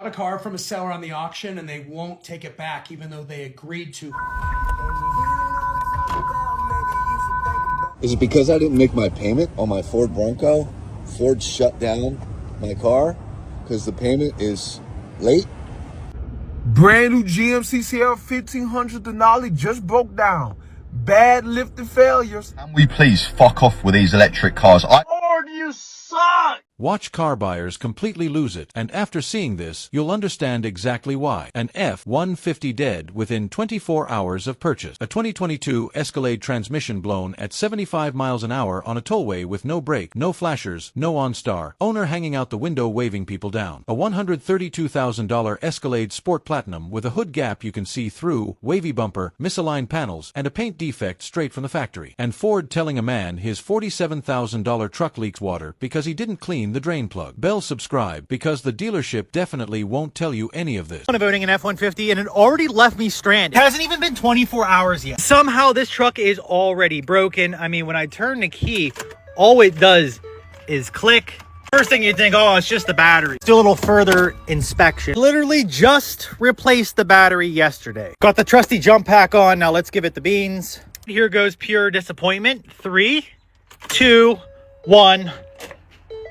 A car from a seller on the auction and they won't take it back even though they agreed to. Is it because I didn't make my payment on my Ford Bronco? Ford shut down my car because the payment is late? Brand new GMC CL 1500 Denali just broke down. Bad lifted failures. Can we please fuck off with these electric cars? Lord, you suck! Watch car buyers completely lose it, and after seeing this, you'll understand exactly why. An F-150 dead within 24 hours of purchase. A 2022 Escalade transmission blown at 75 miles an hour on a tollway with no brake, no flashers, no OnStar. Owner hanging out the window waving people down. A $132,000 Escalade Sport Platinum with a hood gap you can see through, wavy bumper, misaligned panels, and a paint defect straight from the factory. And Ford telling a man his $47,000 truck leaks water because he didn't clean the drain plug. Bell subscribe because the dealership definitely won't tell you any of this. I'm voting an F-150 and it already left me stranded. It hasn't even been 24 hours yet. Somehow this truck is already broken. I mean, when I turn the key, all it does is click. First thing you think, oh, it's just the battery. Do a little further inspection. Literally just replaced the battery yesterday. Got the trusty jump pack on. Now let's give it the beans. Here goes pure disappointment. 3, 2, 1.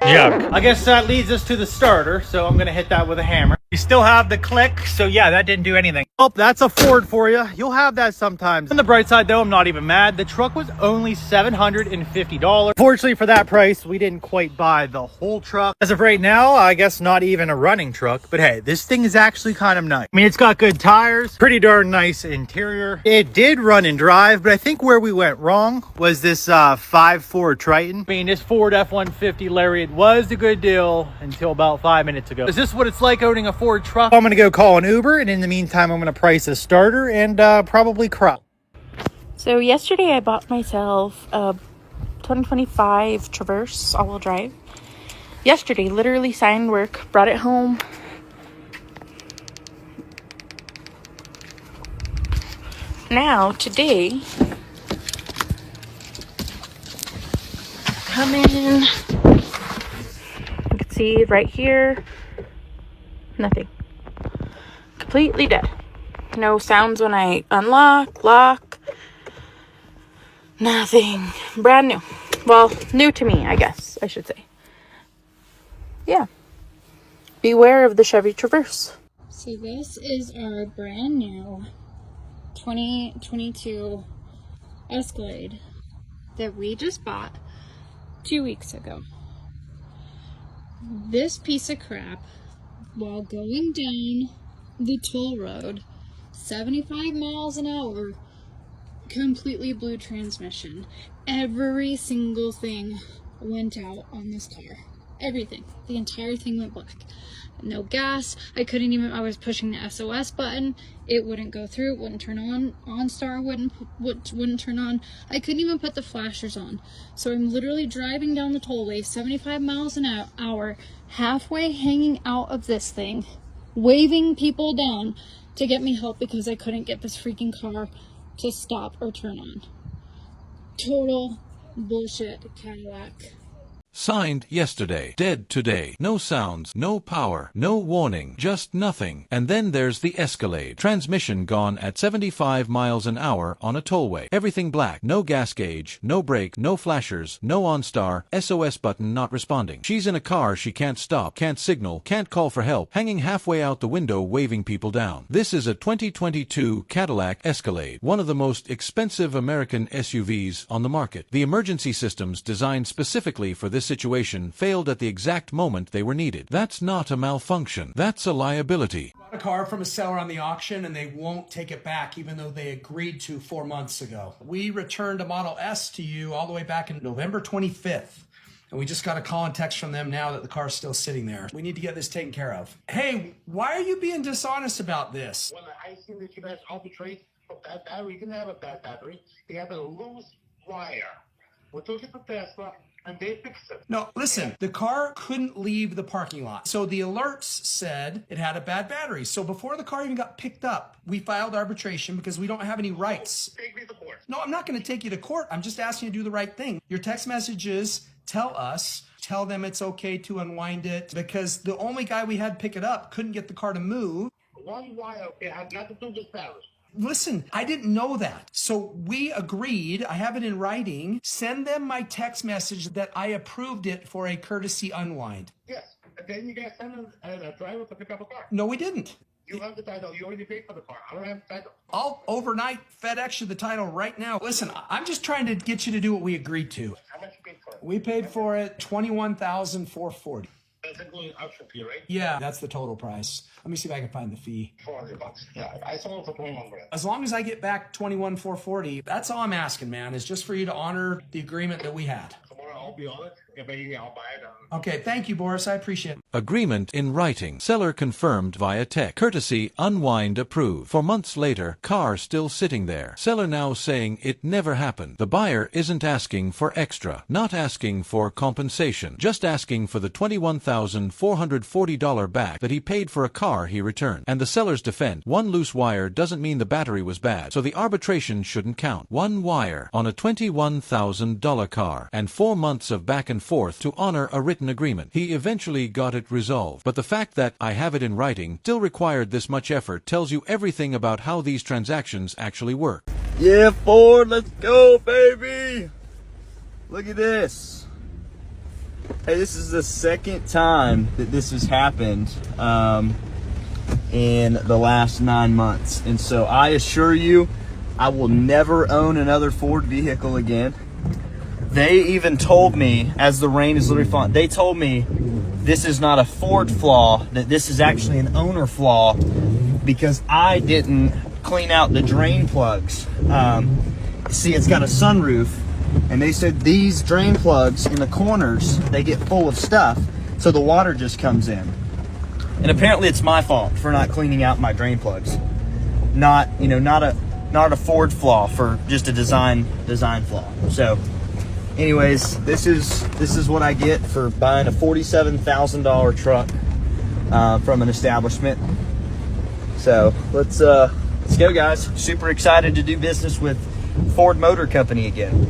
Jug. I guess that leads us to the starter, so I'm gonna hit that with a hammer. We still have the click, so yeah, that didn't do anything. Oh, that's a Ford for you. You'll have that sometimes. On the bright side though, I'm not even mad. The truck was only $750. Fortunately for that price, we didn't quite buy the whole truck. As of right now, I guess not even a running truck, but hey, this thing is actually kind of nice. I mean, it's got good tires, pretty darn nice interior. It did run and drive, but I think where we went wrong was this 5.4 Triton. I mean, this Ford F-150 Lariat was a good deal until about 5 minutes ago. Is this what it's like owning a Ford truck? I'm gonna go call an Uber, and in the meantime I'm gonna price a starter and probably crop. So yesterday I bought myself a 2025 Traverse all-wheel drive. Yesterday, literally signed work, brought it home. Now today, come in. You can see right here, nothing. Completely dead. No sounds when I unlock, lock. Nothing. Brand new. Well, new to me, I guess I should say. Yeah. Beware of the Chevy Traverse. So this is our brand new 2022 Escalade that we just bought 2 weeks ago. This piece of crap, while going down the toll road 75 miles an hour, completely blew transmission. Every single thing went out on this car. Everything. The entire thing went black. No gas. I couldn't even, I was pushing the SOS button. It wouldn't go through. It wouldn't turn on. OnStar wouldn't turn on. I couldn't even put the flashers on. So I'm literally driving down the tollway 75 miles an hour, halfway hanging out of this thing, waving people down to get me help because I couldn't get this freaking car to stop or turn on. Total bullshit, Cadillac. Signed yesterday, dead today. No sounds, no power, no warning, just nothing. And then there's the Escalade. Transmission gone at 75 miles an hour on a tollway. Everything black. No gas gauge, no brake, no flashers, no OnStar, SOS button not responding. She's in a car she can't stop, can't signal, can't call for help, hanging halfway out the window waving people down. This is a 2022 Cadillac Escalade, one of the most expensive American SUVs on the market. The emergency systems designed specifically for this situation failed at the exact moment they were needed. That's not a malfunction. That's a liability. Bought a car from a seller on the auction and they won't take it back even though they agreed to 4 months ago. We returned a Model S to you all the way back in November 25th. And we just got a call and text from them now that the car's still sitting there. We need to get this taken care of. Hey, why are you being dishonest about this? When I see that you guys arbitrate for bad battery, you didn't have a bad battery. You have a loose wire. We took it to Tesla and they fixed it. No, listen, the car couldn't leave the parking lot. So the alerts said it had a bad battery. So before the car even got picked up, we filed arbitration because we don't have any rights. Take me to court. No, I'm not going to take you to court. I'm just asking you to do the right thing. Your text messages tell us tell them it's okay to unwind it, because the only guy we had pick it up couldn't get the car to move. One wire, okay, I have nothing to do with Paris. Listen, I didn't know that. So we agreed, I have it in writing, send them my text message that I approved it for a courtesy unwind. Yes, and then you guys send a driver to pick up a car. No, we didn't. You have the title. You already paid for the car. I don't have the title. I'll overnight FedEx you the title right now. Listen, I'm just trying to get you to do what we agreed to. How much you paid for it? We paid for it $21,440. That's including option fee, right? Yeah, that's the total price. Let me see if I can find the fee. $400. Yeah, I sold it for 21 grand. As long as I get back $21,440, that's all I'm asking, man, is just for you to honor the agreement that we had. Tomorrow I'll be on it. If anything, I'll buy it. Okay, thank you, Boris. I appreciate it. Agreement in writing. Seller confirmed via text. Courtesy unwind approved. For months later, car still sitting there. Seller now saying it never happened. The buyer isn't asking for extra, not asking for compensation, just asking for the $21,440 back that he paid for a car he returned. And the seller's defense: one loose wire doesn't mean the battery was bad, so the arbitration shouldn't count. One wire on a $21,000 car, and 4 months of back and forth to honor a written agreement. He eventually got it resolved, but the fact that I have it in writing still required this much effort tells you everything about how these transactions actually work. Yeah, Ford, let's go, baby. Look at this. Hey, this is the second time that this has happened in the last 9 months. And so I assure you, I will never own another Ford vehicle again. They even told me, as the rain is literally falling, they told me this is not a Ford flaw, that this is actually an owner flaw because I didn't clean out the drain plugs. See, it's got a sunroof, and they said these drain plugs in the corners, they get full of stuff, so the water just comes in. And apparently it's my fault for not cleaning out my drain plugs. Not a Ford flaw, for just a design flaw. So anyways, this is what I get for buying a $47,000 truck from an establishment. So let's go, guys. Super excited to do business with Ford Motor Company again.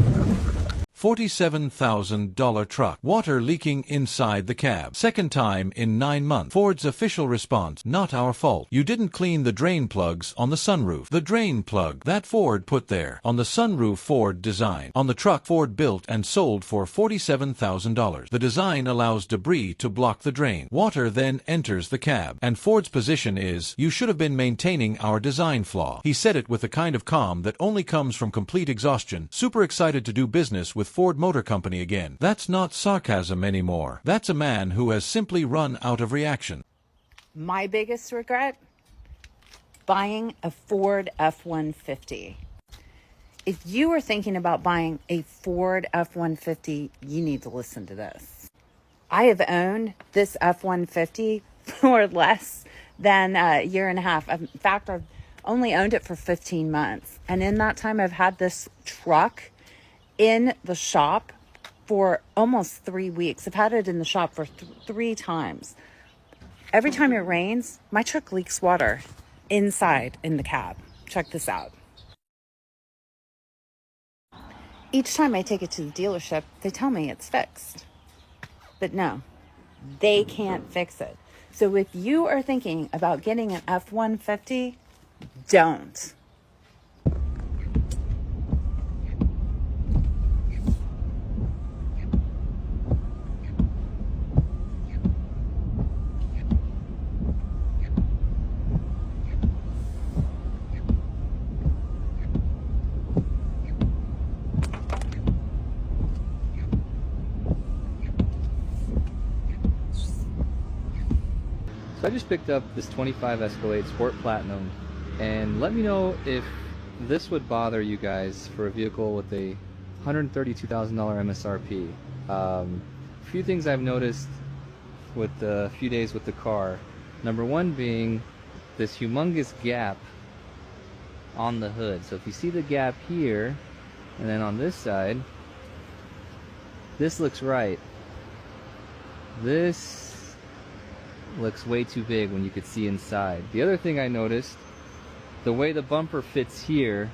$47,000 truck. Water leaking inside the cab. Second time in 9 months. Ford's official response: not our fault. You didn't clean the drain plugs on the sunroof. The drain plug that Ford put there. On the sunroof, Ford design. On the truck, Ford built and sold for $47,000. The design allows debris to block the drain. Water then enters the cab. And Ford's position is, you should have been maintaining our design flaw. He said it with a kind of calm that only comes from complete exhaustion. Super excited to do business with Ford Motor Company again. That's not sarcasm anymore. That's a man who has simply run out of reaction. My biggest regret? Buying a Ford F-150. If you are thinking about buying a Ford F-150, you need to listen to this. I have owned this F-150 for less than a year and a half. In fact, I've only owned it for 15 months. And in that time, I've had this truck in the shop for almost 3 weeks. I've had it in the shop for 3 times. Every time it rains, my truck leaks water inside in the cab. Check this out. Each time I take it to the dealership, they tell me it's fixed. But no, they can't fix it. So if you are thinking about getting an F-150, don't. So I just picked up this 25 Escalade Sport Platinum, and let me know if this would bother you guys for a vehicle with a $132,000 MSRP. A few things I've noticed with the few days with the car. Number one being this humongous gap on the hood. So if you see the gap here, and then on this side, this looks right. This looks way too big when you could see inside. The other thing I noticed, the way the bumper fits here,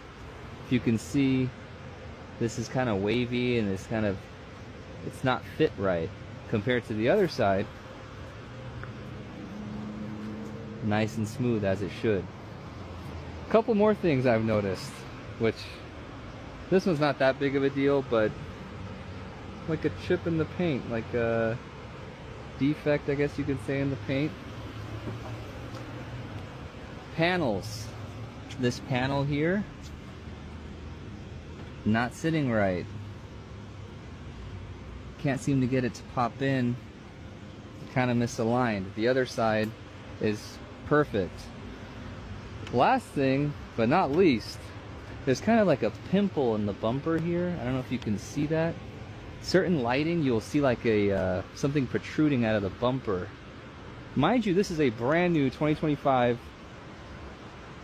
if you can see, this is kind of wavy and it's not fit right. compared to the other side, nice and smooth as it should. A couple more things I've noticed, which this one's not that big of a deal, but like a chip in the paint, like a defect, I guess you could say, in the paint. Panels. This panel here, not sitting right. Can't seem to get it to pop in. Kind of misaligned. The other side is perfect. Last thing, but not least, there's kind of like a pimple in the bumper here. I don't know if you can see that. Certain lighting, you'll see like a something protruding out of the bumper. Mind you, this is a brand new 2025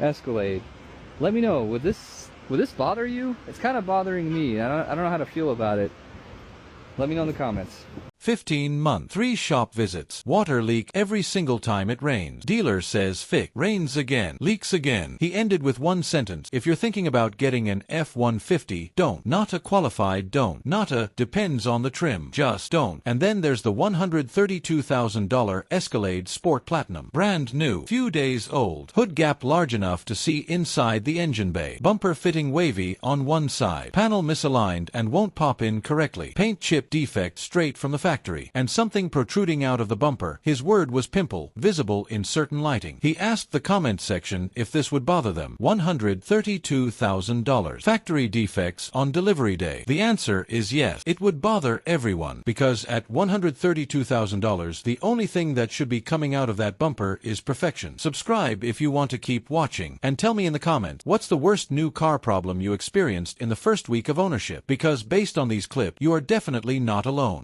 Escalade. Let me know, would this bother you? It's kind of bothering me. I don't know how to feel about it. Let me know in the comments. 15-month, 3 shop visits. Water leak every single time it rains. Dealer says fix. Rains again. Leaks again. He ended with one sentence. If you're thinking about getting an F-150, don't. Not a qualified don't. Not a depends on the trim. Just don't. And then there's the $132,000 Escalade Sport Platinum. Brand new. Few days old. Hood gap large enough to see inside the engine bay. Bumper fitting wavy on one side. Panel misaligned and won't pop in correctly. Paint chip defect straight from the factory. And something protruding out of the bumper. His word was pimple, visible in certain lighting. He asked the comment section if this would bother them. $132,000. Factory defects on delivery day. The answer is yes. It would bother everyone, because at $132,000, the only thing that should be coming out of that bumper is perfection. Subscribe if you want to keep watching, and tell me in the comments, what's the worst new car problem you experienced in the first week of ownership? Because based on these clips, you are definitely not alone.